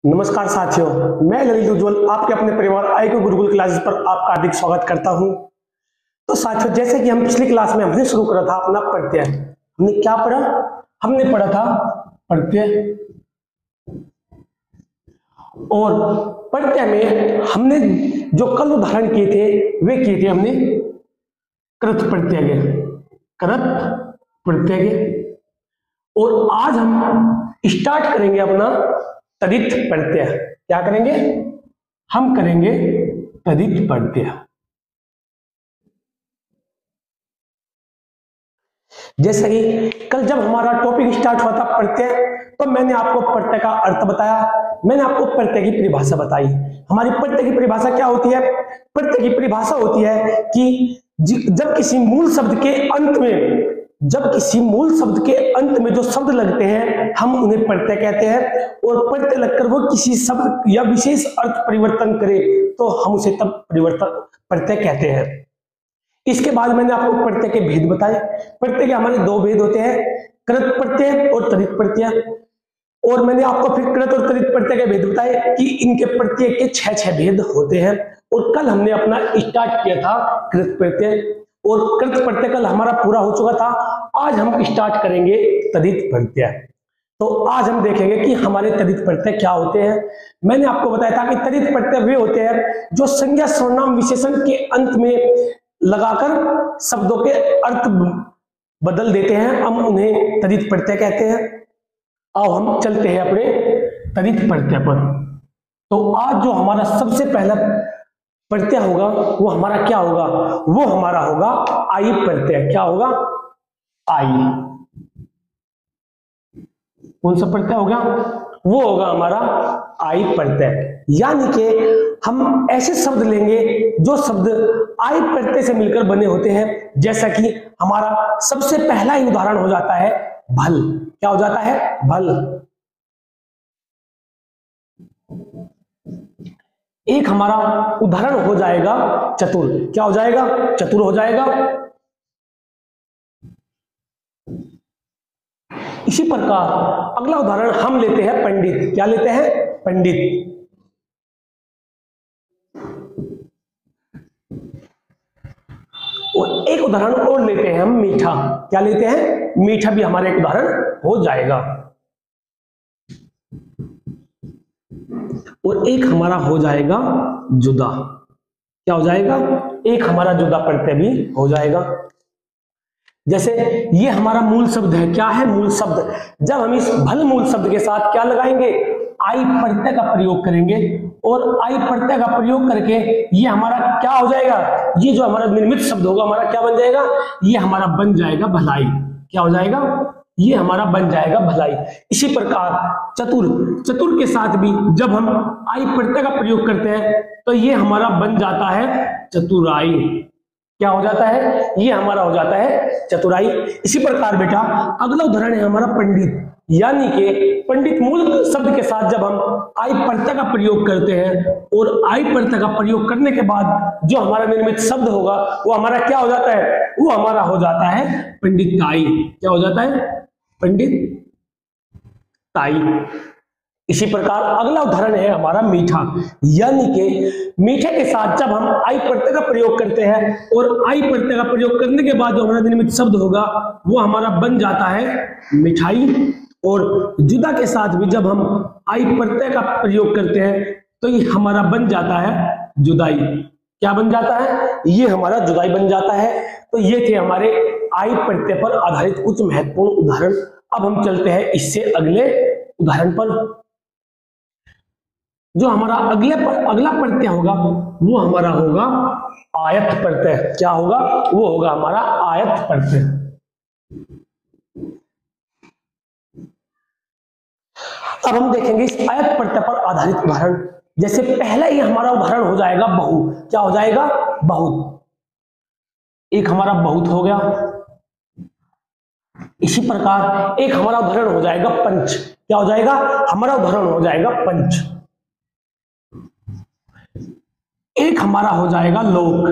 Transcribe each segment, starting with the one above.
नमस्कार साथियों, मैं ललित उज्ज्वल आपके अपने परिवार IQ गुरुकुल क्लासेस पर आपका हार्दिक स्वागत करता हूं। तो साथियों, जैसे कि हम पिछली क्लास में हमने शुरू करा था अपना प्रत्यय। हमने क्या पढ़ा? हमने पढ़ा था प्रत्यय, और प्रत्यय में हमने जो कल उदाहरण किए थे वे किए थे हमने कृत प्रत्यय के, कृत प्रत्यय के। और आज हम स्टार्ट करेंगे अपना तदित प्रत्यय। क्या करेंगे? हम करेंगे तदित प्रत्यय। जैसे कि कल जब हमारा टॉपिक स्टार्ट हुआ था प्रत्यय, तो मैंने आपको प्रत्यय का अर्थ बताया, मैंने आपको प्रत्यय की परिभाषा बताई। हमारी प्रत्यय की परिभाषा क्या होती है? प्रत्यय की परिभाषा होती है कि जब किसी मूल शब्द के अंत में जो शब्द लगते हैं हम उन्हें प्रत्यय कहते हैं, और प्रत्यय लगकर वो किसी शब्द या विशेष अर्थ परिवर्तन करे तो हम उसे तब प्रत्यय कहते हैं। इसके बाद मैंने आपको प्रत्यय के भेद बताए। प्रत्यय के हमारे दो भेद होते हैं, कृत प्रत्यय और तदित प्रत्यय। और मैंने आपको फिर कृत और तदित प्रत्यय के भेद बताए कि इनके प्रत्यय के 6 भेद होते हैं। और कल हमने अपना स्टार्ट किया था कृत प्रत्यय, और कृत प्रत्यय कल हमारा पूरा हो चुका था। आज हम स्टार्ट करेंगे तदित प्रत्यय। तो आज हम देखेंगे कि हमारे तदित प्रत्यय क्या होते हैं। मैंने आपको बताया था कि तदित प्रत्यय वे होते हैं जो संज्ञा सर्वनाम विशेषण के अंत में लगाकर शब्दों के अर्थ बदल देते हैं, हम उन्हें तदित प्रत्यय कहते हैं। आओ हम चलते हैं अपने तदित प्रत्यय पर। तो आज जो हमारा सबसे पहला प्रत्यय होगा वो हमारा क्या होगा? वो हमारा होगा आई प्रत्यय। क्या होगा? आई। कौन सा प्रत्यय होगा? वो होगा हमारा आई प्रत्यय। यानी कि हम ऐसे शब्द लेंगे जो शब्द आई प्रत्यय से मिलकर बने होते हैं। जैसा कि हमारा सबसे पहला ही उदाहरण हो जाता है भल। क्या हो जाता है? भल। एक हमारा उदाहरण हो जाएगा चतुर। क्या हो जाएगा? चतुर हो जाएगा। इसी प्रकार अगला उदाहरण हम लेते हैं पंडित। क्या लेते हैं? पंडित। और एक उदाहरण और लेते हैं हम मीठा। क्या लेते हैं? मीठा भी हमारा एक उदाहरण हो जाएगा। और एक हमारा हो जाएगा जुदा। क्या हो जाएगा? एक हमारा जुदा प्रत्यय भी हो जाएगा। जैसे ये हमारा मूल शब्द है। क्या है मूल शब्द? जब हम इस भल मूल शब्द के साथ क्या लगाएंगे? आई प्रत्यय का प्रयोग करेंगे, और आई प्रत्यय का प्रयोग करके ये हमारा क्या हो जाएगा? ये जो हमारा निर्मित शब्द होगा हमारा क्या बन जाएगा? ये हमारा बन जाएगा भलाई। क्या हो जाएगा? ये हमारा बन जाएगा भलाई। इसी प्रकार चतुर, चतुर के साथ भी जब हम आई प्रत्यय का प्रयोग करते हैं तो ये हमारा बन जाता है चतुराई। क्या हो जाता है? ये हमारा हो जाता है चतुराई। इसी प्रकार बेटा अगला उदाहरण है हमारा पंडित। यानी कि पंडित मूल शब्द के साथ जब हम आई प्रत्यय का प्रयोग करते हैं, और आई प्रत्यय का प्रयोग करने के बाद जो हमारा निर्मित शब्द होगा वो हमारा क्या हो जाता है? वो हमारा हो जाता है पंडिताई। क्या हो जाता है? पंडिताई। इसी प्रकार अगला उदाहरण है हमारा मीठा। यानी कि मीठे के साथ जब हम आई प्रत्यय का प्रयोग करते हैं, और आई प्रत्यय का प्रयोग करने के बाद जो हमारा निर्मित शब्द होगा वो हमारा बन जाता है मिठाई। और जुदा के साथ भी जब हम आई प्रत्यय का प्रयोग करते हैं तो ये हमारा बन जाता है जुदाई। क्या बन जाता है? ये हमारा जुदाई बन जाता है। तो ये थे हमारे आई प्रत्यय पर आधारित कुछ महत्वपूर्ण उदाहरण। अब हम चलते हैं इससे अगले उदाहरण पर। जो हमारा अगला प्रत्यय होगा वो हमारा होगा आयत प्रत्यय। क्या होगा? वो होगा हमारा आयत प्रत्यय। अब हम देखेंगे इस आयत प्रत्यय पर आधारित उदाहरण। जैसे पहला ही हमारा उदाहरण हो जाएगा बहु। क्या हो जाएगा? बहुत। एक हमारा बहुत हो गया। इसी प्रकार एक हमारा उदाहरण हो जाएगा पंच। क्या हो जाएगा? हमारा उदाहरण हो जाएगा पंच। एक हमारा हो जाएगा लोक।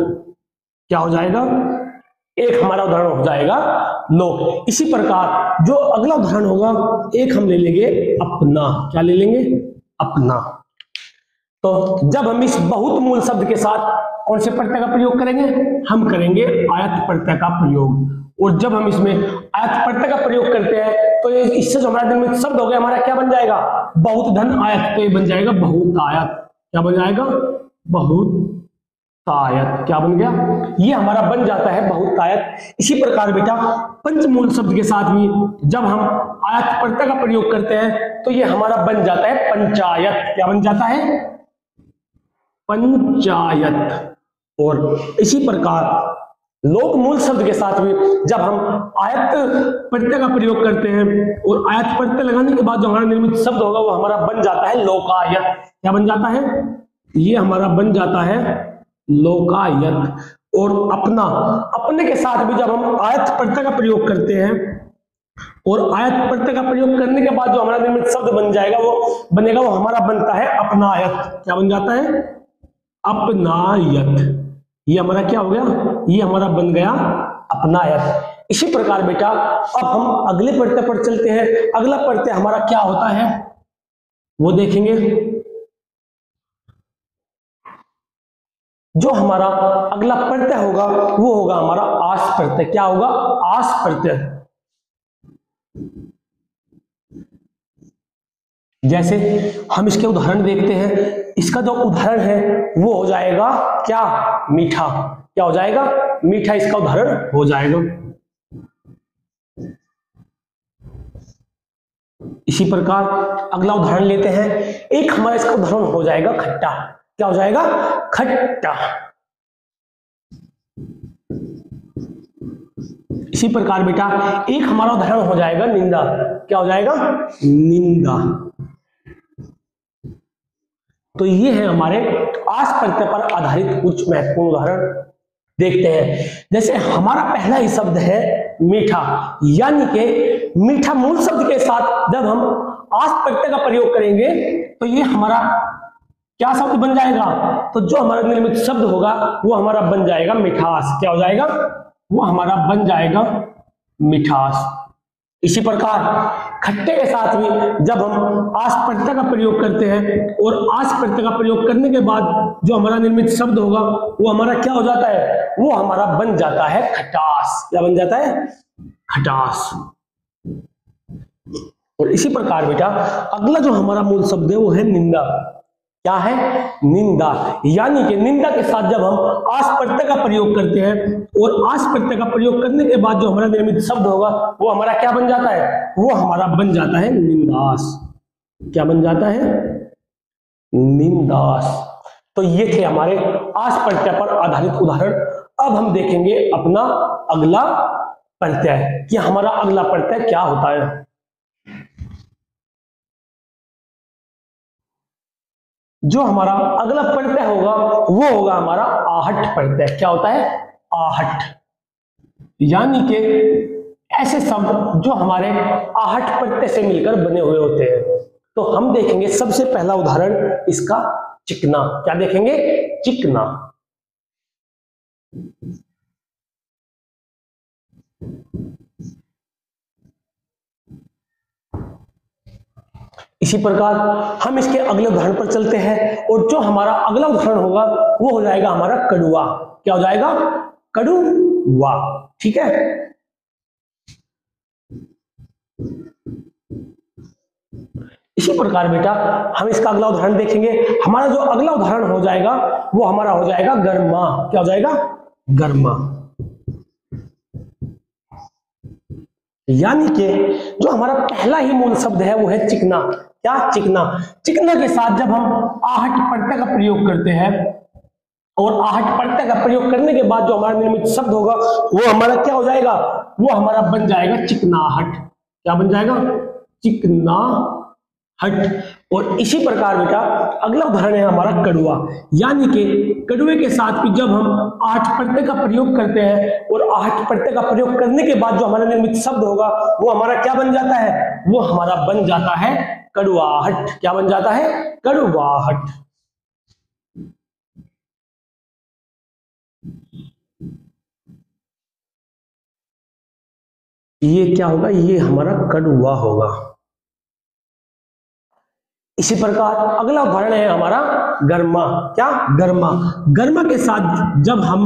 क्या हो जाएगा? एक हमारा उदाहरण हो जाएगा लोक। इसी प्रकार जो अगला उदाहरण होगा एक हम ले लेंगे अपना। क्या ले लेंगे? अपना। तो जब हम इस बहुत मूल शब्द के साथ कौन से प्रत्यय का प्रयोग करेंगे, हम करेंगे आयत प्रत्यय का प्रयोग। और जब हम इसमें आयत प्रत्यय का प्रयोग करते हैं तो ये इससे जो हमारा निर्मित शब्द हो गया हमारा क्या बन जाएगा, बहुत धन आयत। तो ये बन जाएगा बहुत आयत। क्या बन जाएगा, बहुत आयत। क्या बन गया, ये हमारा बन जाता है बहुत आयत। इसी प्रकार बेटा पंचमूल शब्द के साथ भी जब हम आयत प्रत्यय का प्रयोग करते हैं तो ये हमारा बन जाता है पंचायत। क्या बन जाता है, पंचायत। और इसी प्रकार लोक मूल शब्द के साथ भी जब हम आयत प्रत्यय का प्रयोग करते हैं और आयत प्रत्यय लगाने के बाद जो हमारा निर्मित शब्द होगा वो हमारा बन जाता है लोकायत। क्या बन जाता है, ये हमारा बन जाता है लोकायत। और अपना, अपने के साथ भी जब हम आयत प्रत्यय का प्रयोग करते हैं और आयत प्रत्यय का प्रयोग करने के बाद जो हमारा निर्मित शब्द बन जाएगा वो बनेगा, वो हमारा बनता है अपनायत। क्या बन जाता है, अपनायत। ये हमारा क्या हो गया, ये हमारा बन गया अपनायत। इसी प्रकार बेटा अब हम अगले प्रत्यय पर चलते हैं। अगला प्रत्यय हमारा क्या होता है वो देखेंगे। जो हमारा अगला प्रत्यय होगा वो होगा हमारा आस प्रत्यय। क्या होगा, आस प्रत्यय। जैसे हम इसके उदाहरण देखते हैं, इसका जो उदाहरण है वो हो जाएगा क्या, मीठा। क्या हो जाएगा, मीठा इसका उदाहरण हो जाएगा। इसी प्रकार अगला उदाहरण लेते हैं। एक हमारा इसका उदाहरण हो जाएगा खट्टा। क्या हो जाएगा, खट्टा। इसी प्रकार बेटा एक हमारा उदाहरण हो जाएगा निंदा। क्या हो जाएगा, निंदा। तो ये है हमारे आस प्रत्यय पर आधारित कुछ महत्वपूर्ण उदाहरण। देखते हैं, जैसे हमारा पहला ही शब्द है मीठा, यानी कि मीठा मूल शब्द के साथ जब हम आस प्रत्यय का प्रयोग करेंगे तो ये हमारा क्या शब्द बन जाएगा, तो जो हमारा निर्मित शब्द होगा वो हमारा बन जाएगा मिठास। क्या हो जाएगा, वो हमारा बन जाएगा मिठास। इसी प्रकार खट्टे के साथ भी जब हम आस प्रत्यय का प्रयोग करते हैं और आस प्रत्यय का प्रयोग करने के बाद जो हमारा निर्मित शब्द होगा वो हमारा क्या हो जाता है, वो हमारा बन जाता है खटास। क्या बन जाता है, खटास। और इसी प्रकार बेटा अगला जो हमारा मूल शब्द है वो है निंदा। क्या है, निंदा। यानी कि निंदा के साथ जब हम आस प्रत्यय का प्रयोग करते हैं और आस प्रत्यय का प्रयोग करने के बाद जो हमारा निर्मित शब्द होगा वो हमारा क्या बन जाता है, वो हमारा बन जाता है निंदास। क्या बन जाता है, निंदास। तो ये थे हमारे आस प्रत्यय पर आधारित उदाहरण। अब हम देखेंगे अपना अगला प्रत्यय कि हमारा अगला प्रत्यय क्या होता है। जो हमारा अगला प्रत्यय होगा वो होगा हमारा आहट प्रत्यय। क्या होता है, आहट। यानी कि ऐसे शब्द जो हमारे आहट प्रत्यय से मिलकर बने हुए होते हैं। तो हम देखेंगे सबसे पहला उदाहरण इसका चिकना। क्या देखेंगे, चिकना। इसी प्रकार हम इसके अगले उदाहरण पर चलते हैं और जो हमारा अगला उदाहरण होगा वो हो जाएगा हमारा कड़ुआ। क्या हो जाएगा, कड़ुआ। ठीक है। इसी प्रकार बेटा हम इसका अगला उदाहरण देखेंगे। हमारा जो अगला उदाहरण हो जाएगा वो हमारा हो जाएगा गर्मा। क्या हो जाएगा, गर्मा। यानी कि जो हमारा पहला ही मूल शब्द है वो है चिकना। क्या, चिकना। चिकना के साथ जब हम आहट प्रत्यय का प्रयोग करते हैं और आहट प्रत्यय का प्रयोग करने के बाद जो हमारा निर्मित शब्द होगा वो हमारा क्या हो जाएगा, वो हमारा बन जाएगा चिकनाहट। क्या बन जाएगा, चिकनाहट। और इसी प्रकार बेटा अगला उदाहरण है हमारा कड़ुआ। यानी कि कड़ुए के साथ भी जब हम आहट प्रत्यय का प्रयोग करते हैं और आहट प्रत्यय का प्रयोग करने के बाद जो हमारा निर्मित शब्द होगा वो हमारा क्या बन जाता है, वो हमारा बन जाता है कड़ुआहट। क्या बन जाता है, कड़ुआहट। ये क्या होगा, ये हमारा कड़ुआ होगा। इसी प्रकार अगला उदाहरण है हमारा गर्मा। क्या? गर्मा। गर्मा के साथ जब हम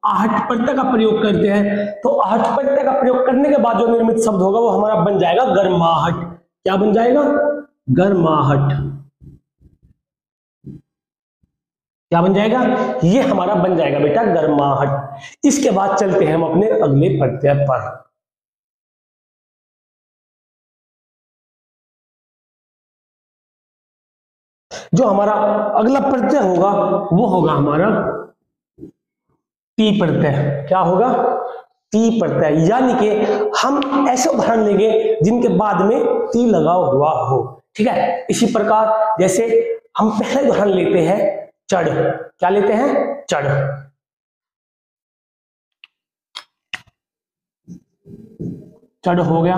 आहट प्रत्यय का प्रयोग करते हैं तो आहट प्रत्यय का प्रयोग करने के बाद जो निर्मित शब्द होगा वो हमारा बन जाएगा गर्माहट। क्या बन जाएगा? गर्माहट। क्या बन जाएगा? ये हमारा बन जाएगा बेटा गर्माहट। इसके बाद चलते हैं हम अपने अगले प्रत्यय पर। जो हमारा अगला प्रत्यय होगा वो होगा हमारा ती प्रत्यय। क्या होगा? ती प्रत्यय। यानी कि हम ऐसे उदाहरण लेंगे जिनके बाद में ती लगा हुआ हो। ठीक है। इसी प्रकार जैसे हम पहला उदाहरण लेते हैं चढ़। क्या लेते हैं? चढ़। चढ़ हो गया।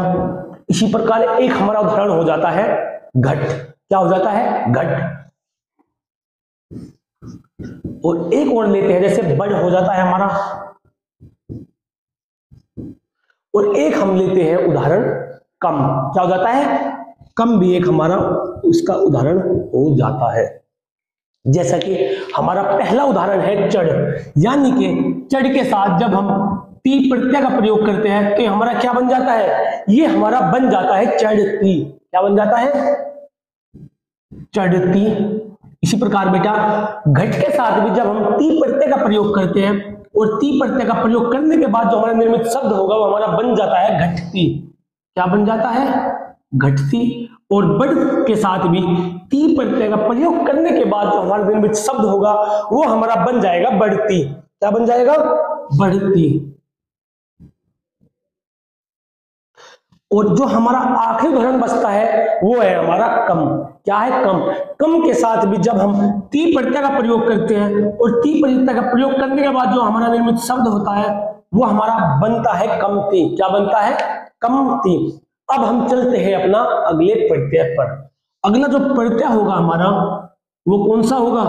इसी प्रकार एक हमारा उदाहरण हो जाता है घट। क्या हो जाता है? घट। और एक और लेते हैं जैसे बड़ हो जाता है हमारा। और एक हम लेते हैं उदाहरण कम। क्या हो जाता है? कम भी एक हमारा उसका उदाहरण हो जाता है। जैसा कि हमारा पहला उदाहरण है चढ़। यानी कि चढ़ के साथ जब हम ती प्रत्यय का प्रयोग करते हैं तो हमारा क्या बन जाता है? ये हमारा बन जाता है चढ़ती। क्या बन जाता है? चढ़ती। इसी प्रकार बेटा घट के साथ भी जब हम ती प्रत्यय का प्रयोग करते हैं और ती प्रत्यय का प्रयोग करने के बाद जो हमारा निर्मित शब्द होगा वो हमारा बन जाता है घटती। क्या बन जाता है? घटती। और बढ़ के साथ भी ती प्रत्यय का प्रयोग करने के बाद जो हमारा निर्मित शब्द होगा वो हमारा बन जाएगा बढ़ती। क्या बन जाएगा? बढ़ती। और जो हमारा आखिरी उदाहरण बचता है वो है हमारा कम। क्या है? कम। कम के साथ भी जब हम ती प्रत्यय का प्रयोग करते हैं और ती प्रत्यय का प्रयोग करने के बाद जो हमारा निर्मित शब्द होता है वो हमारा बनता है कमती। क्या बनता है? कमती। अब हम चलते हैं अपना अगले प्रत्यय पर। अगला जो प्रत्यय होगा हमारा वो कौन सा होगा?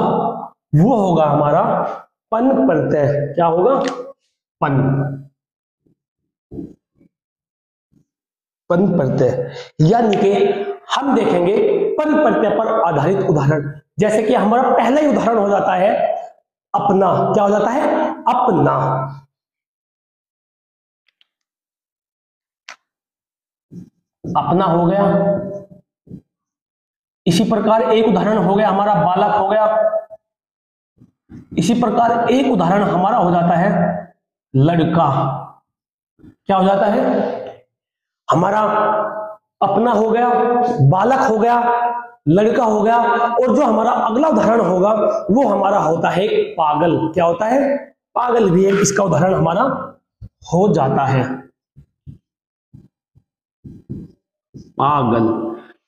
वो होगा हमारा पन प्रत्यय। क्या होगा? पन। पन प्रत्यय। यानी कि हम देखेंगे पन प्रत्यय पर आधारित उदाहरण। जैसे कि हमारा पहला ही उदाहरण हो जाता है अपना। क्या हो जाता है? अपना। अपना हो गया। इसी प्रकार एक उदाहरण हो गया हमारा बालक हो गया। इसी प्रकार एक उदाहरण हमारा हो जाता है लड़का। क्या हो जाता है? हमारा अपना हो गया, बालक हो गया, लड़का हो गया। और जो हमारा अगला उदाहरण होगा वो हमारा होता है पागल। क्या होता है? पागल भी एक इसका उदाहरण हमारा हो जाता है। पागल।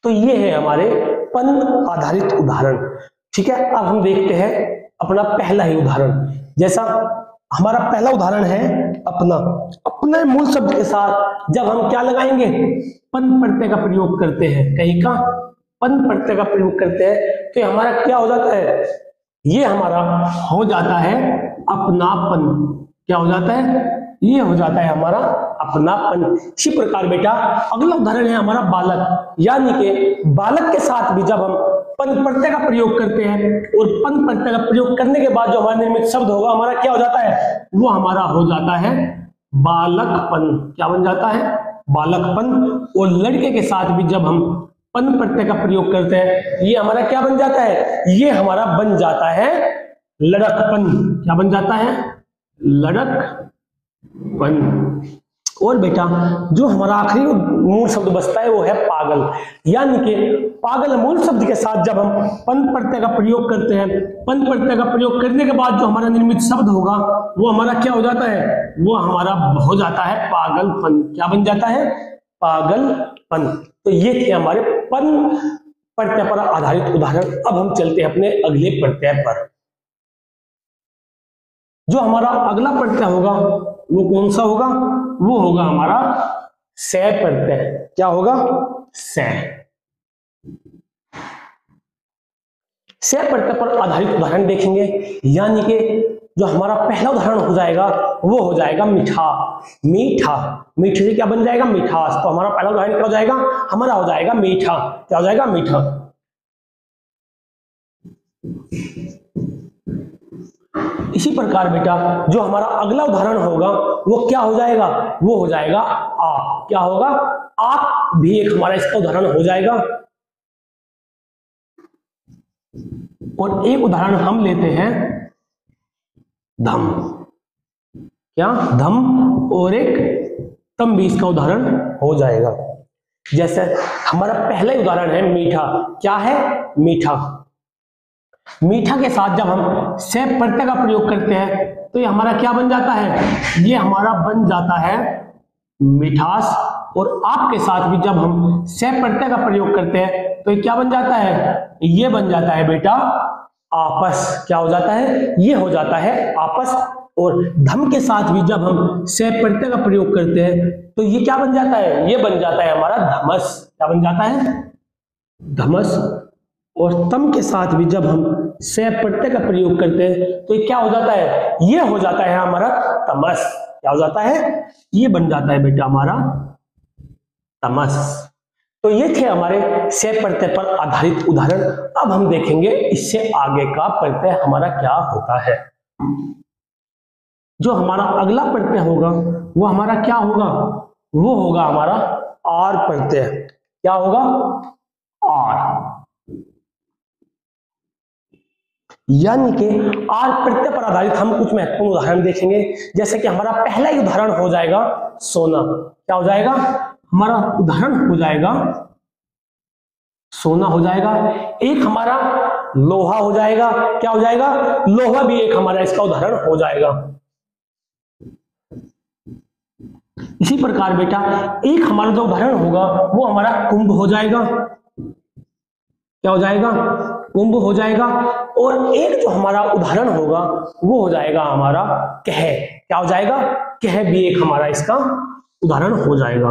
तो ये है हमारे पन आधारित उदाहरण। ठीक है। अब हम देखते हैं अपना पहला ही उदाहरण। जैसा हमारा पहला उदाहरण है अपना। अपने मूल शब्द के साथ जब हम क्या लगाएंगे? पन प्रत्यय का प्रयोग करते हैं। कहीं का पन प्रत्यय का प्रयोग करते हैं तो हमारा क्या हो जाता है? ये हमारा हो जाता है अपनापन। क्या हो जाता है? ये हो जाता है हमारा अपनापन। इसी प्रकार बेटा अगला उदाहरण है हमारा बालक। यानी कि बालक के साथ भी जब हम पन प्रत्यय का प्रयोग करते हैं और पन प्रत्यय का प्रयोग करने के बाद जो हमारा निर्मित शब्द होगा हमारा क्या हो जाता है? वो हमारा हो जाता है बालकपन। क्या बन जाता है? बालकपन। और लड़के के साथ भी जब हम पन प्रत्यय का प्रयोग करते हैं ये हमारा क्या बन जाता है? ये हमारा बन जाता है लड़कपन। क्या बन जाता है? लड़कपन। और बेटा जो हमारा आखिरी मूल शब्द बचता है वो है पागल। यानी कि पागल मूल शब्द के साथ जब हम पन प्रत्यय का प्रयोग करते हैं, पन प्रत्यय का प्रयोग करने के बाद जो हमारा निर्मित शब्द होगा वो हमारा क्या हो जाता है? वो हमारा हो जाता है पागलपन। क्या बन जाता है? पागलपन। तो ये थे हमारे पन प्रत्यय पर आधारित उदाहरण। अब हम चलते हैं अपने अगले प्रत्यय पर। जो हमारा अगला प्रत्यय होगा वो कौन सा होगा? वो होगा हमारा से प्रत्यय। क्या होगा? से प्रत्यय पर आधारित उदाहरण देखेंगे। यानी कि जो हमारा पहला उदाहरण हो जाएगा वो हो जाएगा मीठा। मीठा। मीठे से क्या बन जाएगा? मिठास। तो हमारा पहला उदाहरण क्या हो जाएगा? हमारा हो जाएगा मीठा। क्या हो जाएगा? मीठा। इसी प्रकार बेटा जो हमारा अगला उदाहरण होगा वो क्या हो जाएगा, वो हो जाएगा आप। क्या होगा, आप भी एक हमारा इसका उदाहरण हो जाएगा। और एक उदाहरण हम लेते हैं धम। क्या, धम, और एक तम भी इसका उदाहरण हो जाएगा। जैसे हमारा पहला उदाहरण है मीठा। क्या है, मीठा। मीठा के साथ जब हम से प्रत्यय का प्रयोग करते हैं तो ये हमारा क्या बन जाता है, ये हमारा बन जाता है मिठास। और आपके साथ भी जब हम से प्रत्यय का प्रयोग करते हैं तो ये क्या बन जाता है, ये बन जाता है बेटा आपस। क्या हो जाता है, ये हो जाता है आपस। और धम के साथ भी जब हम से प्रत्यय का प्रयोग करते हैं तो ये क्या बन जाता है, ये बन जाता है हमारा धमस। क्या बन जाता है, धमस। और तम के साथ भी जब हम से प्रत्यय का प्रयोग करते हैं तो ये क्या हो जाता है, ये हो जाता है हमारा तमस। क्या हो जाता है, ये बन जाता है बेटा हमारा तमस। तो ये थे हमारे से प्रत्यय पर आधारित उदाहरण। अब हम देखेंगे इससे आगे का प्रत्यय हमारा क्या होता है। जो हमारा अगला प्रत्यय होगा वो हमारा क्या होगा, वो होगा हमारा आर प्रत्यय। क्या होगा, आर। यानी कि आर प्रत्यय पर आधारित हम कुछ महत्वपूर्ण उदाहरण देखेंगे। जैसे कि हमारा पहला ही उदाहरण हो जाएगा सोना। क्या हो जाएगा, हमारा उदाहरण हो जाएगा सोना हो जाएगा। एक हमारा लोहा हो जाएगा। क्या हो जाएगा, लोहा भी एक हमारा इसका उदाहरण हो जाएगा। इसी प्रकार बेटा एक हमारा जो उदाहरण होगा वो हमारा कुंभ हो जाएगा। क्या हो जाएगा, कुंभ हो जाएगा। और एक जो हमारा उदाहरण होगा वो हो जाएगा हमारा कह। क्या हो जाएगा, कह भी एक हमारा इसका उदाहरण हो जाएगा,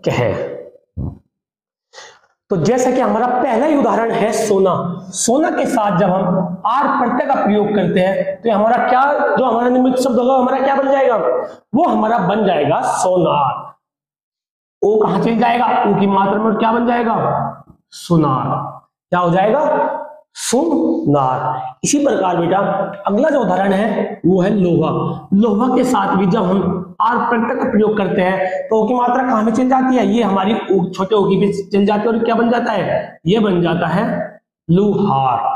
कह। तो जैसा कि हमारा पहला ही उदाहरण है सोना। सोना के साथ जब हम आर प्रत्यय का प्रयोग करते हैं तो हमारा क्या, जो हमारा निमित्त शब्द होगा हमारा क्या बन जाएगा, वो हमारा बन जाएगा सोनार। ओ कहां चल जाएगा, ओ की मात्रा में क्या बन जाएगा, सुनार। क्या हो जाएगा, सुनार। इसी प्रकार बेटा अगला जो उदाहरण है वो है लोहा। लोहा के साथ भी जब हम आर प्रत्यय का प्रयोग करते हैं तो ओ की मात्रा कहां में चल जाती है, ये हमारी छोटे ओ की भी चल जाती है। और क्या बन जाता है, ये बन जाता है लुहार।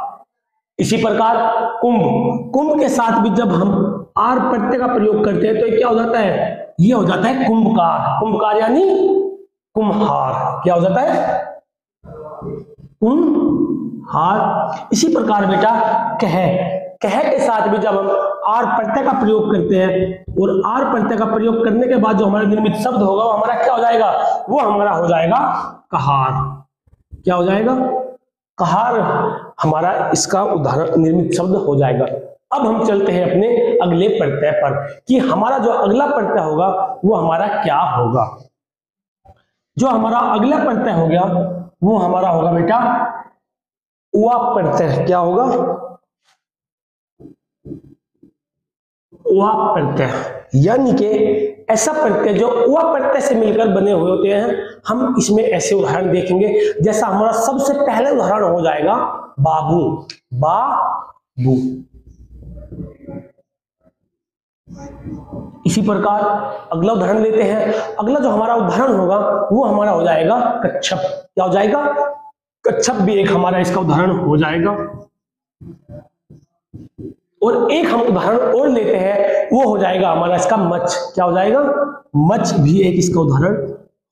इसी प्रकार कुंभ। कुंभ के साथ भी जब हम आर प्रत्यय का प्रयोग करते हैं तो ये क्या हो जाता है, ये हो जाता है कुंभकार। कुंभकार यानी कुम्हार। क्या हो जाता है, कुम्हार। इसी प्रकार बेटा कह। कह के साथ भी जब हम आर प्रत्यय का प्रयोग करते हैं और आर प्रत्यय का प्रयोग करने के बाद जो हमारा निर्मित शब्द होगा वो हमारा क्या हो जाएगा, वो हमारा हो जाएगा कहार। क्या हो जाएगा, कहार हमारा इसका उदाहरण निर्मित शब्द हो जाएगा। अब हम चलते हैं अपने अगले प्रत्यय पर कि हमारा जो अगला प्रत्यय होगा वो हमारा क्या होगा। जो हमारा अगला प्रत्यय हो गया वो हमारा होगा बेटा उआ प्रत्यय। क्या होगा, उआ प्रत्यय। यानी कि ऐसा प्रत्यय जो उआ प्रत्यय से मिलकर बने हुए होते हैं। हम इसमें ऐसे उदाहरण देखेंगे। जैसा हमारा सबसे पहले उदाहरण हो जाएगा बाबू। बाबू। इसी प्रकार अगला उदाहरण लेते हैं। अगला जो हमारा उदाहरण होगा वो हमारा हो जाएगा कच्छप। क्या हो जाएगा, कच्छप भी एक हमारा इसका उदाहरण हो जाएगा। और एक हम उदाहरण और लेते हैं वो हो जाएगा हमारा इसका मच। क्या हो जाएगा, मच भी एक इसका उदाहरण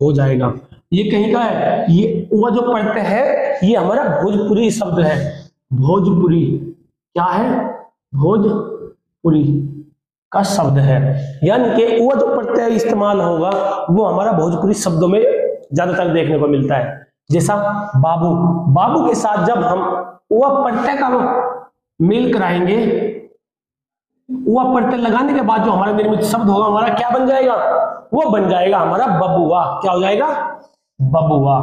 हो जाएगा। ये कहीं का है, ये वह जो प्रत्यय है ये हमारा भोजपुरी शब्द है। भोजपुरी क्या है, भोजपुरी का शब्द है। यानी कि वह जो प्रत्यय इस्तेमाल होगा वो हमारा भोजपुरी शब्दों में ज्यादातर देखने को मिलता है। जैसा बाबू। बाबू के साथ जब हम वह प्रत्यय का मेल कराएंगे, वह प्रत्यय लगाने के बाद जो हमारा निर्मित शब्द होगा हमारा क्या बन जाएगा, वो बन जाएगा हमारा बबुआ। क्या हो जाएगा, बबुआ।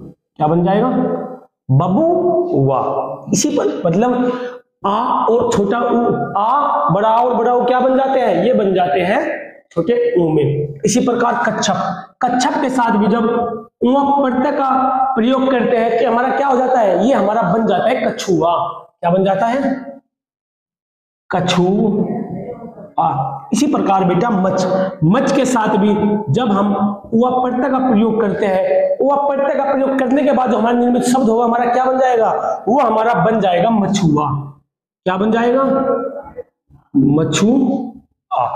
क्या बन जाएगा, बबुआ। इसी पर मतलब आ और छोटा ऊ, आ बड़ा और बड़ा ऊ क्या बन जाते हैं, ये बन जाते हैं छोटे ऊ में। इसी प्रकार कच्छप, कच्छप के साथ भी जब ऊ प्रत्यय का प्रयोग करते हैं कि हमारा क्या हो जाता है, ये हमारा बन जाता है कछुआ। क्या बन जाता है, कछुआ। इसी प्रकार बेटा मच, मच के साथ भी जब हम उआ प्रत्यय का प्रयोग करते हैं, उआ प्रत्यय का प्रयोग करने के बाद जो हमारा निर्मित शब्द होगा हमारा क्या बन जाएगा, वो हमारा बन जाएगा मछुआ। क्या बन जाएगा, मछुआ।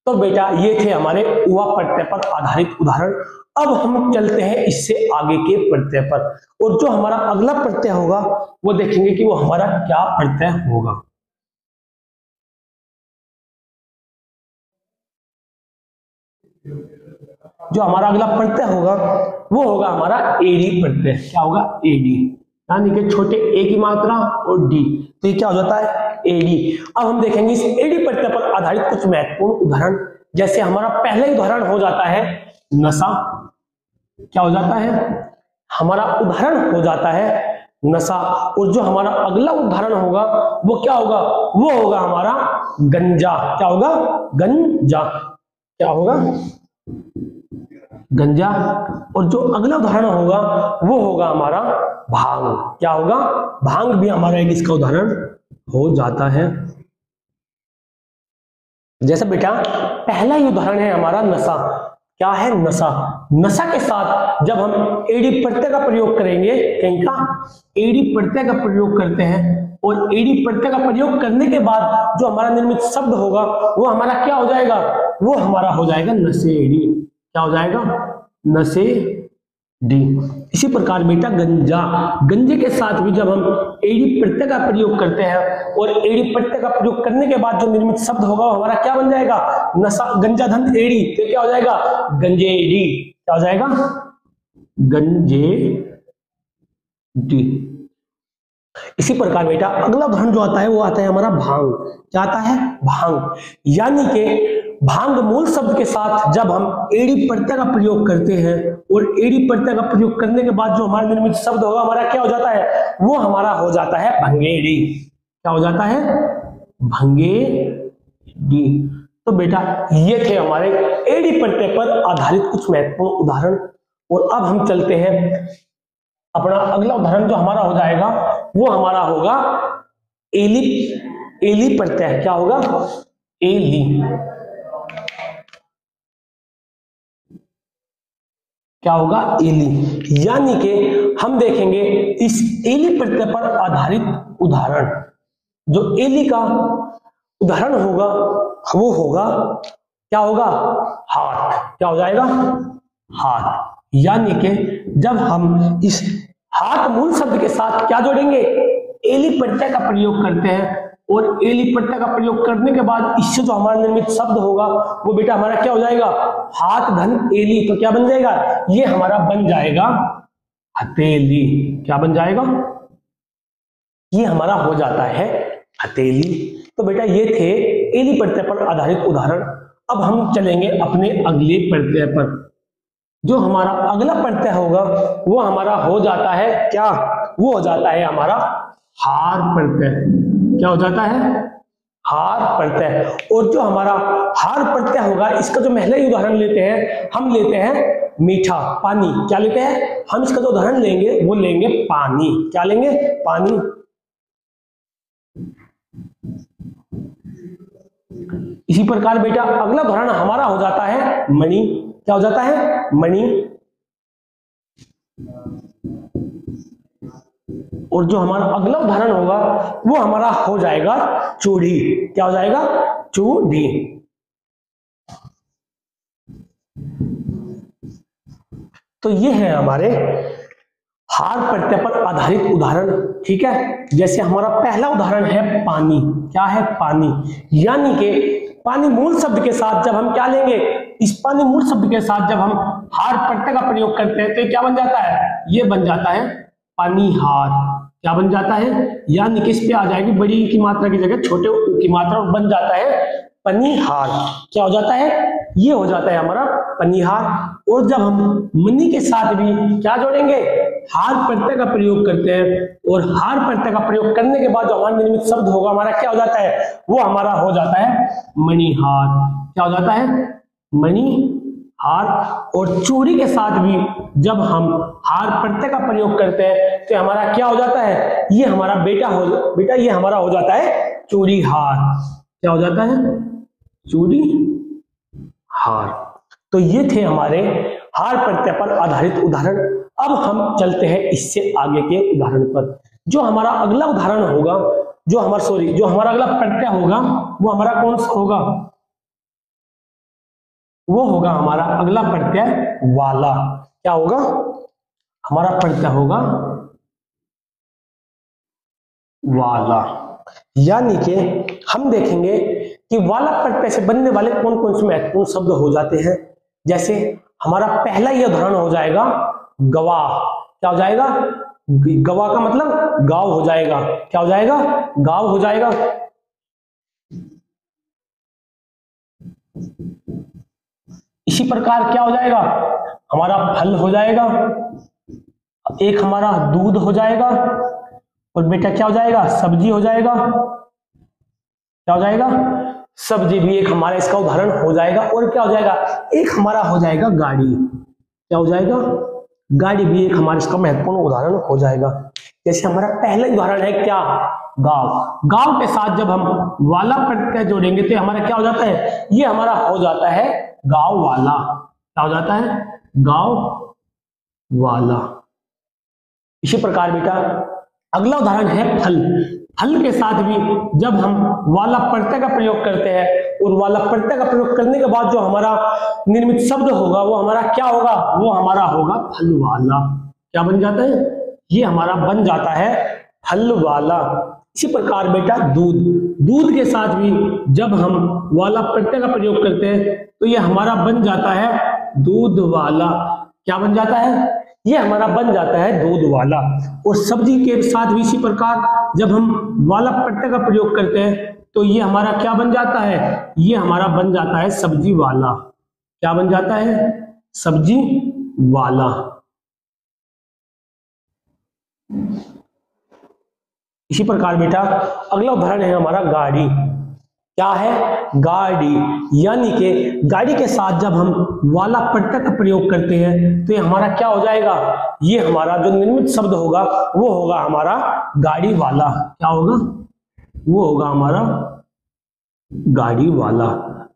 तो बेटा ये थे हमारे उआ प्रत्यय पर आधारित उदाहरण। अब हम चलते हैं इससे आगे के प्रत्यय पर, और जो हमारा अगला प्रत्यय होगा वो देखेंगे कि वो हमारा क्या प्रत्यय होगा। जो हमारा अगला प्रत्यय होगा वो होगा हमारा एडी प्रत्यय। क्या होगा, एडी, यानी कि छोटे ए की मात्रा और डी, तो ये क्या हो जाता है, एडी। अब हम देखेंगे इस एडी प्रत्यय पर आधारित कुछ महत्वपूर्ण उदाहरण। जैसे हमारा पहला उदाहरण हो जाता है नशा। क्या हो जाता है, हमारा उदाहरण हो जाता है नशा। और जो हमारा अगला उदाहरण होगा वो क्या होगा, वो होगा हमारा गंजा। क्या होगा, गंजा। क्या होगा, गंजा। और जो अगला उदाहरण होगा वो होगा हमारा भांग। क्या होगा, भांग भी हमारा एक इसका उदाहरण हो जाता है। जैसे बेटा पहला ही उदाहरण है हमारा नशा। क्या है, नशा। नशा के साथ जब हम एडी प्रत्यय का प्रयोग करेंगे, कहीं का एडी प्रत्यय का प्रयोग करते हैं, और एडी प्रत्यय का प्रयोग करने के बाद जो हमारा निर्मित शब्द होगा वो हमारा क्या हो जाएगा, वो हमारा हो जाएगा नशेड़ी। क्या हो जाएगा, नशेड़ी। इसी प्रकार बेटा गंजा, गंजे के साथ भी जब हम एडी प्रत्यय का प्रयोग करते हैं और एडी प्रत्यय का प्रयोग करने के बाद जो निर्मित शब्द होगा वो हमारा क्या बन जाएगा, नशा, गंजा धन एडी, तो क्या हो जाएगा, गंजेडी। क्या हो जाएगा, गंजेडी। इसी प्रकार बेटा अगला उदाहरण जो आता है वो आता है हमारा भांग। क्या आता है, भांग। यानी कि भांग मूल शब्द के साथ जब हम एडी प्रत्यय का प्रयोग करते हैं और एडी प्रत्यय का प्रयोग करने के बाद जो हमारा निर्मित शब्द होगा हमारा क्या हो जाता है, वो हमारा हो जाता है भंगेड़ी। क्या हो जाता है, भंगेड़ी। तो बेटा ये थे हमारे एडी प्रत्यय पर आधारित कुछ महत्वपूर्ण उदाहरण। और अब हम चलते हैं अपना अगला उदाहरण जो हमारा हो जाएगा वो हमारा होगा एली, एली प्रत्यय। क्या होगा, एली। क्या होगा, एली। यानी कि हम देखेंगे इस एली प्रत्यय पर आधारित उदाहरण। जो एली का उदाहरण होगा वो होगा, क्या होगा, हाथ। क्या हो जाएगा, हाथ। यानी कि जब हम इस हाथ मूल शब्द के साथ क्या जोड़ेंगे, एली प्रत्यय का प्रयोग करते हैं, और एली प्रत्यय का प्रयोग करने के बाद इससे जो हमारा निर्मित शब्द होगा वो बेटा हमारा क्या हो जाएगा, हाथ धन एली। तो क्या बन जाएगा, ये हमारा बन जाएगा हथेली। क्या बन जाएगा, ये हमारा हो जाता है हथेली। तो बेटा ये थे एली प्रत्यय पर आधारित उदाहरण। अब हम चलेंगे अपने अगले प्रत्यय पर। जो हमारा अगला प्रत्यय होगा वो हमारा हो जाता है क्या, वो हो जाता है हमारा हार प्रत्यय। क्या हो जाता है, हार प्रत्यय। और जो हमारा हार प्रत्यय होगा इसका जो पहला ही उदाहरण लेते हैं, हम लेते हैं मीठा, पानी। क्या लेते हैं, हम इसका जो उदाहरण लेंगे वो लेंगे पानी। क्या लेंगे, पानी। इसी प्रकार बेटा अगला उदाहरण हमारा हो जाता है मणि। क्या हो जाता है, मणि। और जो हमारा अगला उदाहरण होगा वो हमारा हो जाएगा चूड़ी। क्या हो जाएगा, चूड़ी। तो ये है हमारे हार प्रत्यय पर आधारित उदाहरण। ठीक है, जैसे हमारा पहला उदाहरण है पानी। क्या है, पानी। यानी कि पानी मूल शब्द के साथ जब हम क्या लेंगे, इस पानी मूल शब्द के साथ जब हम हार प्रत्यय का प्रयोग करते हैं तो क्या बन जाता है, ये बन जाता है पनिहार। क्या बन जाता है, यानी कि इस पे आ जाएगी बड़ी की मात्रा की जगह छोटे ऊ की मात्रा और बन जाता है पनिहार। क्या हो जाता है, ये हो जाता है हमारा पनिहार। और जब हम मनी के साथ भी क्या जोड़ेंगे, हार प्रत्यय का प्रयोग करते हैं और हार प्रत्यय का प्रयोग करने के बाद जो हमारा निर्मित शब्द होगा हमारा क्या हो जाता है, वो हमारा हो जाता है मणिहार। क्या हो जाता है, मणिहार। और चूड़ी के साथ भी जब हम हार प्रत्यय का प्रयोग करते हैं तो हमारा क्या हो जाता है, ये हमारा बेटा ये हमारा हो जाता है चूड़ी हार। क्या हो जाता है, चूड़ी हार। तो ये थे हमारे हार प्रत्यय पर आधारित उदाहरण। अब हम चलते हैं इससे आगे के उदाहरण पर। जो हमारा अगला उदाहरण होगा, जो हमारा अगला प्रत्यय होगा वो हमारा कौन सा होगा, वो होगा हमारा अगला प्रत्यय वाला। क्या होगा, हमारा प्रत्यय होगा वाला। यानी कि हम देखेंगे कि वाला प्रत्यय से बनने वाले कौन कौन से महत्वपूर्ण शब्द हो जाते हैं। जैसे हमारा पहला यह उदाहरण हो जाएगा गवाह। क्या हो जाएगा, गवाह का मतलब गांव हो जाएगा। क्या हो जाएगा, गांव हो जाएगा। इसी प्रकार क्या हो जाएगा, हमारा फल हो जाएगा, एक हमारा दूध हो जाएगा, और बेटा क्या हो जाएगा, सब्जी हो जाएगा। क्या हो जाएगा, सब्जी भी एक हमारा इसका उदाहरण हो जाएगा। और क्या हो जाएगा, एक हमारा हो जाएगा गाड़ी। क्या हो जाएगा, गाड़ी भी एक हमारा इसका महत्वपूर्ण उदाहरण हो जाएगा। जैसे हमारा पहला उदाहरण है क्या, गांव। गांव के साथ जब हम वाला प्रत्यय जोड़ेंगे तो हमारा क्या हो जाता है, ये हमारा हो जाता है गांव वाला। क्या हो जाता है, गांव वाला। इसी प्रकार बेटा अगला उदाहरण है फल। फल के साथ भी जब हम वाला प्रत्यय का प्रयोग करते हैं और वाला प्रत्यय का प्रयोग करने के बाद जो हमारा निर्मित शब्द होगा वो हमारा क्या होगा, वो हमारा होगा फल वाला। क्या बन जाता है, ये हमारा बन जाता है फल वाला। इसी प्रकार बेटा दूध। दूध के साथ भी जब हम वाला प्रत्यय का प्रयोग करते हैं तो ये हमारा बन जाता है दूध वाला। क्या बन जाता है, ये हमारा बन जाता है दूध वाला। और सब्जी के साथ भी इसी प्रकार जब हम वाला प्रत्यय का प्रयोग करते हैं तो ये हमारा क्या बन जाता है, ये हमारा बन जाता है सब्जी वाला। क्या बन जाता है, सब्जी वाला। इसी प्रकार बेटा अगला उदाहरण है हमारा गाड़ी। क्या है, गाड़ी। यानी कि गाड़ी के साथ जब हम वाला प्रत्यय का प्रयोग करते हैं तो ये हमारा क्या हो जाएगा, ये हमारा जो निर्मित शब्द होगा वो होगा हमारा गाड़ी वाला। क्या होगा, वो होगा हमारा गाड़ी वाला।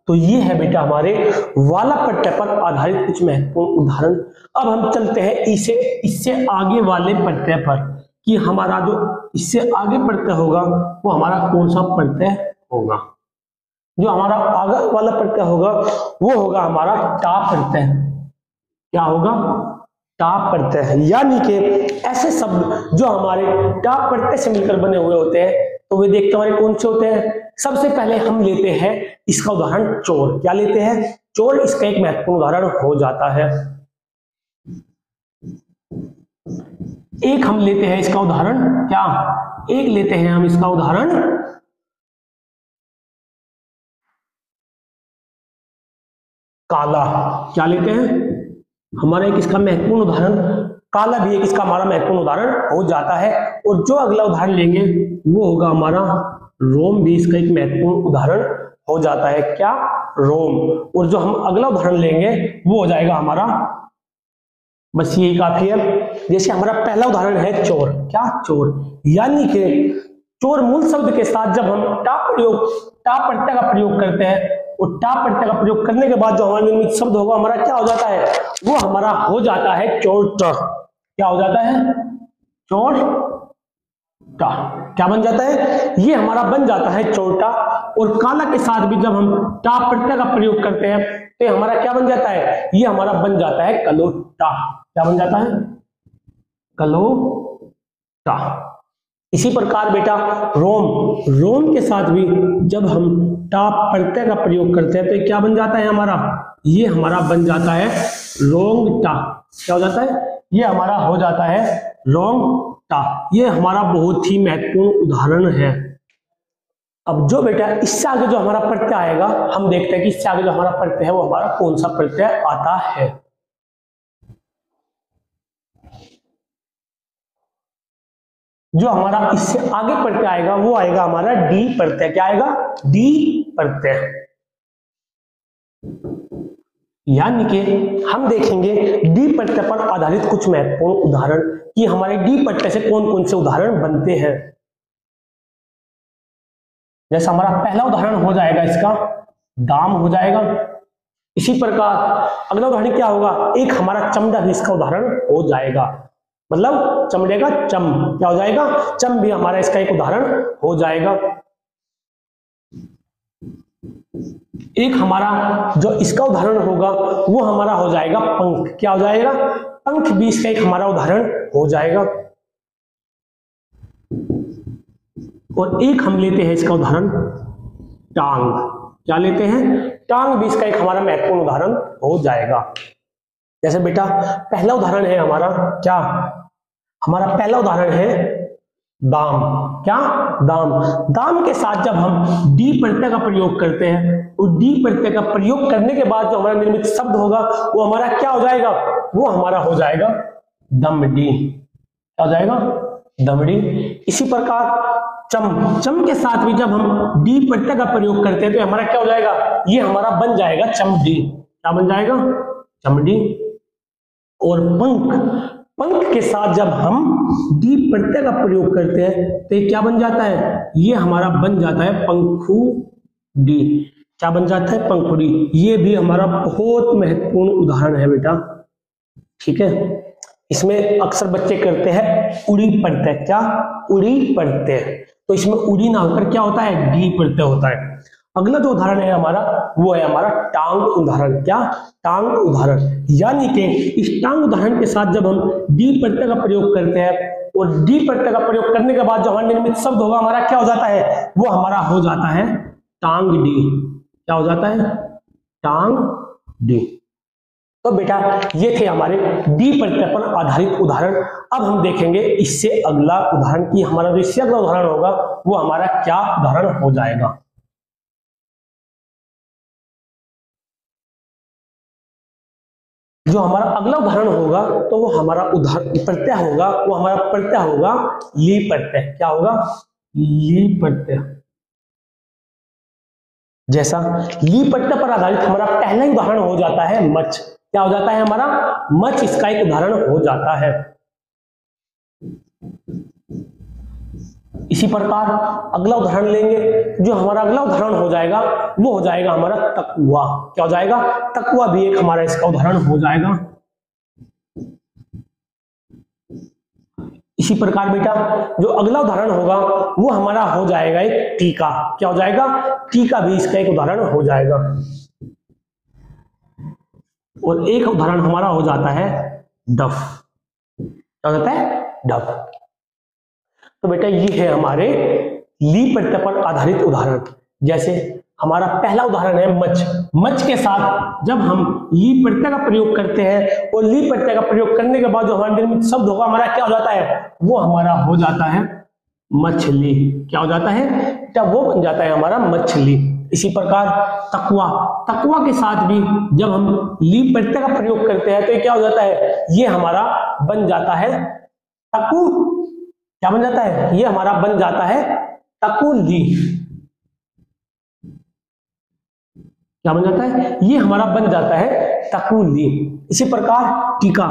तो ये है बेटा हमारे वाला प्रत्यय पर आधारित कुछ महत्वपूर्ण उदाहरण। अब हम चलते हैं इससे आगे वाले प्रत्यय पर कि हमारा जो इससे आगे प्रत्यय होगा वो हमारा कौन सा प्रत्यय होगा। जो हमारा आगे वाला प्रत्यय होगा वो होगा हमारा टा प्रत्यय। क्या होगा, टा प्रत्यय। यानी कि ऐसे शब्द जो हमारे टा प्रत्यय से मिलकर बने हुए होते हैं तो वे देखते हमारे कौन से होते हैं। सबसे पहले हम लेते हैं इसका उदाहरण चोर। क्या लेते हैं, चोर। इसका एक महत्वपूर्ण उदाहरण हो जाता है। एक हम लेते हैं इसका उदाहरण, क्या, एक लेते हैं हम इसका उदाहरण काला। क्या लेते हैं, हमारा एक इसका महत्वपूर्ण उदाहरण काला भी एक इसका हमारा महत्वपूर्ण उदाहरण हो जाता है। और जो अगला उदाहरण लेंगे वो होगा हमारा रोम। भी इसका एक महत्वपूर्ण उदाहरण हो जाता है। क्या, रोम। और जो हम अगला उदाहरण लेंगे वो हो जाएगा हमारा, बस यही काफी है। जैसे हमारा पहला उदाहरण है चोर। क्या, चोर। यानी कि चोर मूल शब्द के साथ जब हम टा प्रत्यय का प्रयोग करते हैं और टा प्रत्यय का प्रयोग करने के बाद जो हमारा निर्मित शब्द होगा हमारा क्या हो जाता है, वो हमारा हो जाता है चोरटा। क्या हो जाता है, चोरटा। क्या बन जाता है, ये हमारा बन जाता है चोरटा। और काला के साथ भी जब हम टा प्रत्यय का प्रयोग करते हैं तो ये हमारा क्या बन जाता है, ये हमारा बन जाता है कलोटा। क्या बन जाता है, कलोटा। इसी प्रकार बेटा रोम के साथ भी जब हम टा प्रत्यय का प्रयोग करते हैं तो क्या बन जाता है हमारा, ये हमारा बन जाता है रोंगटा। क्या हो जाता है, ये हमारा हो जाता है रोंगटा। ये हमारा बहुत ही महत्वपूर्ण उदाहरण है। अब जो बेटा इससे आगे जो हमारा प्रत्यय आएगा हम देखते हैं कि इससे आगे जो हमारा प्रत्यय है वो हमारा कौन सा प्रत्यय आता है। जो हमारा इससे आगे प्रत्यय आएगा वो आएगा हमारा डी प्रत्यय। क्या आएगा? डी प्रत्यय। यानी कि हम देखेंगे डी प्रत्यय पर आधारित कुछ महत्वपूर्ण उदाहरण कि हमारे डी प्रत्यय से कौन कौन से उदाहरण बनते हैं। जैसा हमारा पहला उदाहरण हो जाएगा इसका दाम हो जाएगा। इसी प्रकार अगला उदाहरण क्या होगा? एक हमारा चमड़ा भी इसका उदाहरण हो जाएगा। मतलब चमड़े का चम क्या हो जाएगा? चम भी हमारा इसका एक उदाहरण हो जाएगा। एक हमारा जो इसका उदाहरण होगा वो हमारा हो जाएगा पंख। क्या हो जाएगा? पंख भी इसका एक हमारा उदाहरण हो जाएगा। और एक हम लेते हैं इसका उदाहरण टांग। क्या लेते हैं? टांग भी इसका एक हमारा महत्वपूर्ण उदाहरण हो जाएगा। जैसे बेटा पहला उदाहरण है हमारा क्या? हमारा पहला उदाहरण है दाम। क्या? दाम। दाम के साथ जब हम डी प्रत्यय का प्रयोग करते हैं, उस डी प्रत्यय का प्रयोग करने के बाद जो हमारा निर्मित शब्द होगा वो हमारा क्या हो जाएगा? वो हमारा हो जाएगा दमड़ी। क्या हो जाएगा? दमड़ी। इसी प्रकार चम। चम के साथ भी जब हम डी प्रत्यय का प्रयोग करते हैं तो हमारा क्या हो जाएगा? ये हमारा बन जाएगा चमड़ी। क्या बन जाएगा? चमड़ी। और पंख। पंख के साथ जब हम डी प्रत्यय का प्रयोग करते हैं तो ये क्या बन जाता है? ये हमारा बन जाता है पंखुड़ी। क्या बन जाता है? पंखुड़ी। ये भी हमारा बहुत महत्वपूर्ण उदाहरण है बेटा। ठीक है, इसमें अक्सर बच्चे करते हैं उड़ी प्रत्यय। क्या? उड़ी प्रत्यय। तो इसमें उड़ी ना होकर क्या होता है? डी प्रत्यय होता है। अगला जो उदाहरण है हमारा वो है हमारा टांग उदाहरण। क्या? टांग उदाहरण। यानी कि इस टांग उदाहरण के साथ जब हम डी प्रत्यय का प्रयोग करते हैं और डी प्रत्यय का प्रयोग करने के बाद जो हमारा निर्मित शब्द होगा हमारा क्या हो जाता है? वो हमारा हो जाता है टांग डी। क्या हो जाता है? टांग डी। तो बेटा ये थे हमारे डी प्रत्यय पर आधारित उदाहरण। अब हम देखेंगे इससे अगला उदाहरण कि हमारा जो इससे अगला उदाहरण होगा वो हमारा क्या उदाहरण हो जाएगा। जो हमारा अगला उदाहरण होगा तो वो हमारा उदाहरण प्रत्यय होगा, वो हमारा प्रत्यय होगा ली प्रत्यय। क्या होगा? ली प्रत्यय। जैसा ली प्रत्यय पर आधारित हमारा पहला उदाहरण हो जाता है मच। क्या हो जाता है हमारा? मच इसका एक उदाहरण हो जाता है। इसी प्रकार अगला उदाहरण लेंगे। जो हमारा अगला उदाहरण हो जाएगा वो हो जाएगा हमारा तकुआ। क्या हो जाएगा? तकुआ भी एक हमारा इसका उदाहरण हो जाएगा। इसी प्रकार बेटा जो अगला उदाहरण होगा वो हमारा हो जाएगा एक टीका। क्या हो जाएगा? टीका भी इसका एक उदाहरण हो जाएगा। और एक उदाहरण हमारा हो जाता है डफ। क्या हो जाता है? डफ। तो बेटा ये है हमारे ली प्रत्यय पर आधारित उदाहरण। जैसे हमारा पहला उदाहरण है मच। मच के साथ जब हम ली प्रत्यय का प्रयोग करते हैं और ली प्रत्यय का प्रयोग करने के बाद जो हमारा निर्मित शब्द होगा हमारा क्या हो जाता है? वो हमारा हो जाता है मछली। क्या हो जाता है? क्या वो बन जाता है हमारा मछली। इसी प्रकार तकुआ। तकुआ के साथ भी जब हम ली प्रत्यय का प्रयोग करते हैं तो ये क्या हो जाता है? ये हमारा बन जाता है तकु। क्या बन जाता है? ये हमारा बन जाता है तकुली। क्या बन जाता है? ये हमारा बन जाता है तकुली। इसी प्रकार टीका।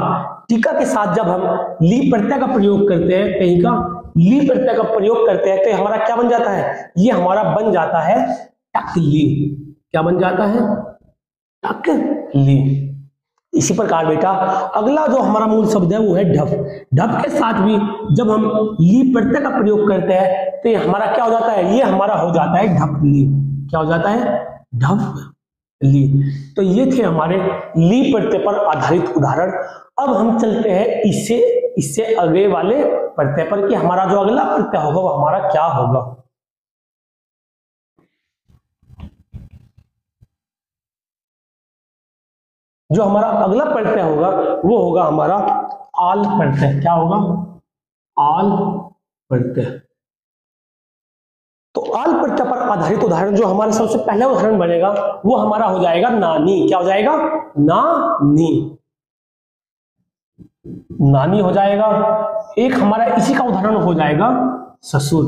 टीका के साथ जब हम ली प्रत्यय का प्रयोग करते हैं, कहीं का ली प्रत्यय का प्रयोग करते हैं तो हमारा क्या बन जाता है? ये हमारा बन जाता है टकली। क्या बन जाता है? टकली। इसी प्रकार बेटा अगला जो हमारा मूल शब्द है वो है ढप। ढप के साथ भी जब हम ली प्रत्यय का प्रयोग करते हैं तो ये हमारा क्या हो जाता है? ये हमारा हो जाता है ढपली। क्या हो जाता है? ढपली। तो ये थे हमारे ली प्रत्यय पर आधारित उदाहरण। अब हम चलते हैं इससे आगे वाले प्रत्यय पर कि हमारा जो अगला प्रत्यय होगा वो हमारा क्या होगा। जो हमारा अगला प्रत्यय होगा वो होगा हमारा आल प्रत्यय। क्या होगा? आल प्रत्यय। तो आल प्रत्यय पर आधारित उदाहरण जो हमारा सबसे पहला उदाहरण बनेगा वो हमारा हो जाएगा नानी। क्या हो जाएगा? नानी। नानी हो जाएगा। एक हमारा इसी का उदाहरण हो जाएगा ससुर।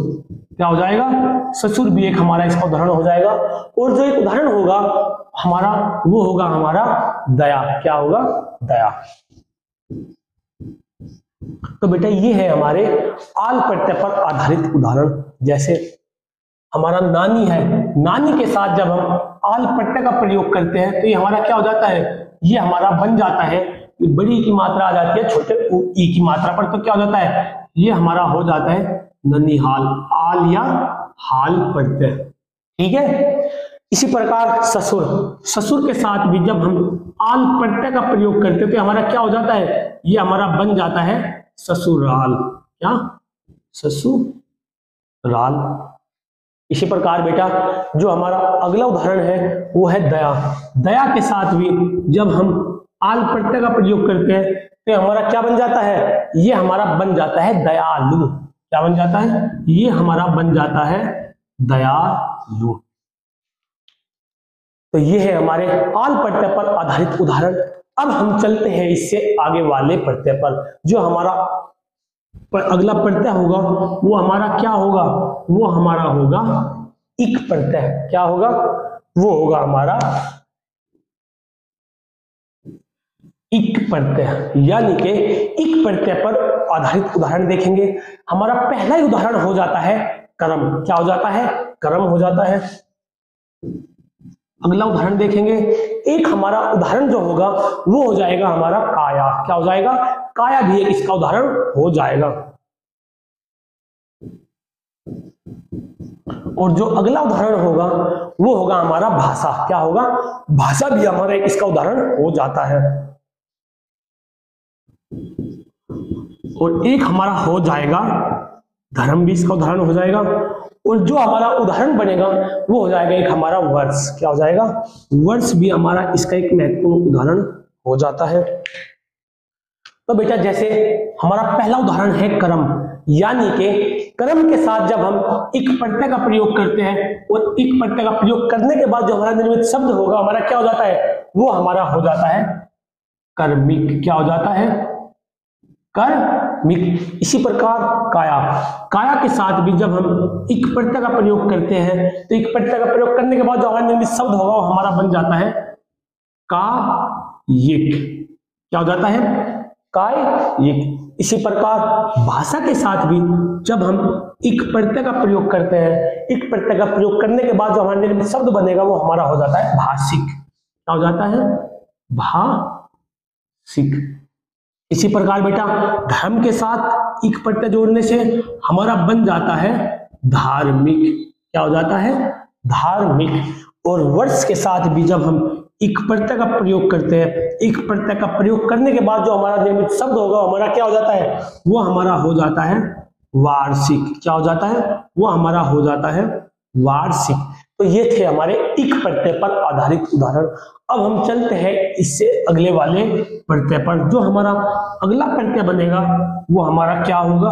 क्या हो जाएगा? ससुर भी एक हमारा इसका उदाहरण हो जाएगा। और जो एक उदाहरण होगा हमारा वो होगा हमारा दया। क्या होगा? दया। तो बेटा ये है हमारे आल प्रत्यय पर आधारित उदाहरण। जैसे हमारा नानी है, नानी के साथ जब हम आल प्रत्यय का प्रयोग करते हैं तो ये हमारा क्या हो जाता है? ये हमारा बन जाता है, बड़ी की मात्रा आ जाती है छोटे ई की मात्रा पर, तो क्या हो जाता है? ये हमारा हो जाता है ननिहाल। आल या हाल प्रत्यय। ठीक है। इसी प्रकार ससुर, ससुर के साथ भी जब हम आल प्रत्यय का प्रयोग करते हैं तो हमारा क्या हो जाता है? ये हमारा बन जाता है ससुराल। क्या? ससुराल। इसी प्रकार बेटा जो हमारा अगला उदाहरण है वो है दया। दया के साथ भी जब हम आल प्रत्यय का प्रयोग करते हैं तो हमारा क्या बन जाता है? ये हमारा बन जाता है दयालु। क्या बन जाता है? ये हमारा बन जाता है दयालु। तो ये है हमारे आल प्रत्यय पर आधारित उदाहरण। अब हम चलते हैं इससे आगे वाले प्रत्यय पर। जो हमारा अगला प्रत्यय होगा वो हमारा क्या होगा? वो हमारा होगा इक प्रत्यय। क्या होगा? वो होगा हमारा इक प्रत्यय। यानी कि इक प्रत्यय पर आधारित उदाहरण देखेंगे। हमारा पहला ही उदाहरण हो जाता है कर्म। क्या हो जाता है? कर्म हो जाता है। अगला उदाहरण देखेंगे। एक हमारा उदाहरण जो होगा वो हो जाएगा हमारा काया। क्या हो जाएगा? काया भी एक इसका उदाहरण हो जाएगा। और जो अगला उदाहरण होगा वो होगा हमारा भाषा। क्या होगा? भाषा भी हमारा एक इसका उदाहरण हो जाता है। और एक हमारा हो जाएगा धर्म, भी इसका उदाहरण हो जाएगा। और जो हमारा उदाहरण बनेगा वो हो जाएगा एक हमारा वर्ष। क्या हो जाएगा? वर्ष भी हमारा इसका एक महत्वपूर्ण उदाहरण हो जाता है। तो बेटा जैसे हमारा पहला उदाहरण है कर्म, यानी कि कर्म के साथ जब हम इक प्रत्यय का प्रयोग करते हैं और इक प्रत्यय का प्रयोग करने के बाद जो हमारा निर्मित शब्द होगा हमारा क्या हो जाता है? वो हमारा हो जाता है कर्मिक। क्या हो जाता है? कर्मिक। इसी प्रकार काया, काया के साथ भी जब हम इक प्रत्यय का प्रयोग करते हैं तो इक प्रत्यय का प्रयोग करने के बाद जो हमारा निर्मित शब्द होगा वो हमारा बन जाता है कायिक। क्या हो जाता है? कायिक। इसी प्रकार भाषा के साथ भी जब हम इक प्रत्यय का प्रयोग करते हैं, इक प्रत्यय का प्रयोग करने के बाद जो हमारा निर्मित शब्द बनेगा वो हमारा हो जाता है भाषिक। क्या हो जाता है? भाषिक। इसी प्रकार बेटा धर्म के साथ इक प्रत्यय जोड़ने से हमारा बन जाता है धार्मिक। क्या हो जाता है? धार्मिक। और वर्ष के साथ भी जब हम इक प्रत्यय का प्रयोग करते हैं, इक प्रत्यय का प्रयोग करने के बाद जो हमारा निर्मित शब्द होगा हमारा क्या हो जाता है? वो हमारा हो जाता है वार्षिक। क्या हो जाता है? वो हमारा हो जाता है वार्षिक। तो ये थे हमारे इक प्रत्यय पर आधारित उदाहरण। अब हम चलते हैं इससे अगले वाले प्रत्यय पर। जो हमारा अगला प्रत्यय बनेगा वो हमारा क्या होगा?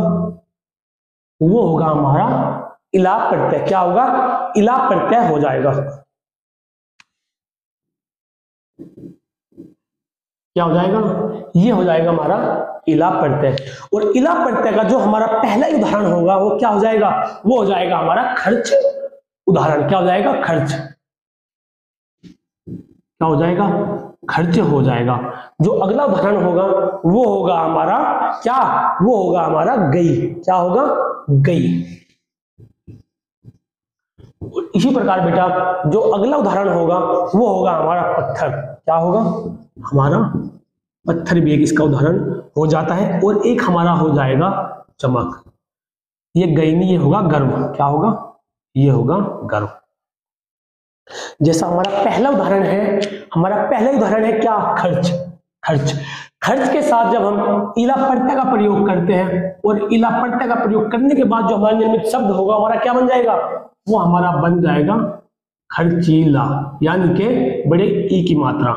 वो होगा हमारा इला प्रत्यय। क्या होगा? इला प्रत्यय हो जाएगा। क्या हो जाएगा? ये हो जाएगा हमारा इला प्रत्यय। और इला प्रत्यय का जो हमारा पहला उदाहरण होगा वो क्या हो जाएगा? वो हो जाएगा हमारा खर्च उदाहरण। क्या हो जाएगा? खर्च। क्या हो जाएगा? खर्च हो जाएगा। जो अगला उदाहरण होगा वो होगा हमारा क्या? वो होगा हमारा गई। क्या होगा? गई। इसी प्रकार बेटा जो अगला उदाहरण होगा वो होगा हमारा पत्थर। क्या होगा? हमारा पत्थर भी एक इसका उदाहरण हो जाता है। और एक हमारा हो जाएगा चमक। ये गई नहीं, ये होगा गर्व। क्या होगा? ये होगा गर्व। जैसा हमारा पहला उदाहरण है, हमारा पहला उदाहरण है क्या? खर्च। खर्च। खर्च के साथ जब हम इला प्रत्यय का प्रयोग करते हैं और इला प्रत्यय का प्रयोग करने के बाद जो हमारा निर्मित शब्द होगा हमारा क्या बन जाएगा? वो हमारा बन जाएगा खर्चीला, यानी कि बड़े ई की मात्रा।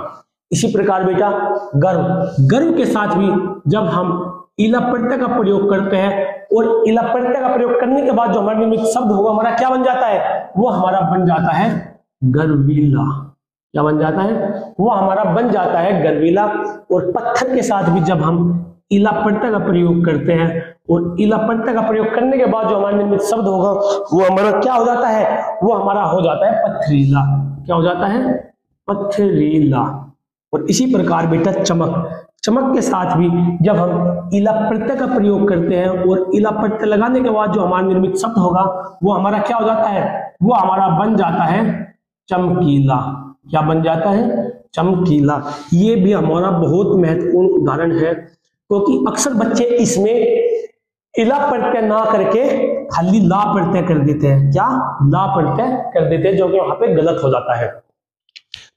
इसी प्रकार बेटा गर्व, गर्व के साथ भी जब हम इला प्रत्यय का प्रयोग करते हैं और इला प्रत्यय का प्रयोग करने के बाद जो हमारा निर्मित शब्द होगा हमारा क्या बन जाता है? वो हमारा बन जाता है गर्वीला। क्या बन जाता है? वो हमारा बन जाता है गर्वीला। और पत्थर के साथ भी जब हम इला प्रत्यय का प्रयोग करते हैं और इला प्रत्यय का प्रयोग करने के बाद जो हमारा निर्मित शब्द होगा वो हमारा क्या हो जाता है, वो हमारा हो जाता है पथरीला। क्या हो जाता है, पथरीला। और इसी प्रकार बेटा चमक, चमक के साथ भी जब हम इला प्रत्यय का प्रयोग करते हैं और इला प्रत्यय लगाने के बाद जो हमारा निर्मित शब्द होगा वो हमारा क्या हो जाता है, वो हमारा बन जाता है चमकीला। क्या बन जाता है, चमकीला। ये भी हमारा बहुत महत्वपूर्ण उदाहरण है, क्योंकि अक्सर बच्चे इसमें इला प्रत्यय ना करके खाली ला प्रत्यय कर देते हैं। क्या, ला प्रत्यय कर देते हैं, जो कि वहां पे गलत हो जाता है।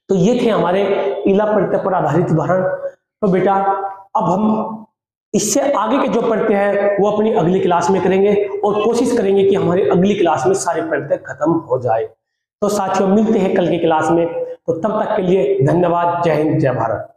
तो ये थे हमारे इला प्रत्यय पर आधारित उदाहरण। तो बेटा अब हम इससे आगे के जो प्रत्यय हैं वो अपनी अगली क्लास में करेंगे और कोशिश करेंगे कि हमारी अगली क्लास में सारे प्रत्यय खत्म हो जाए। तो साथियों मिलते हैं कल की क्लास में, तो तब तक के लिए धन्यवाद। जय हिंद, जय भारत।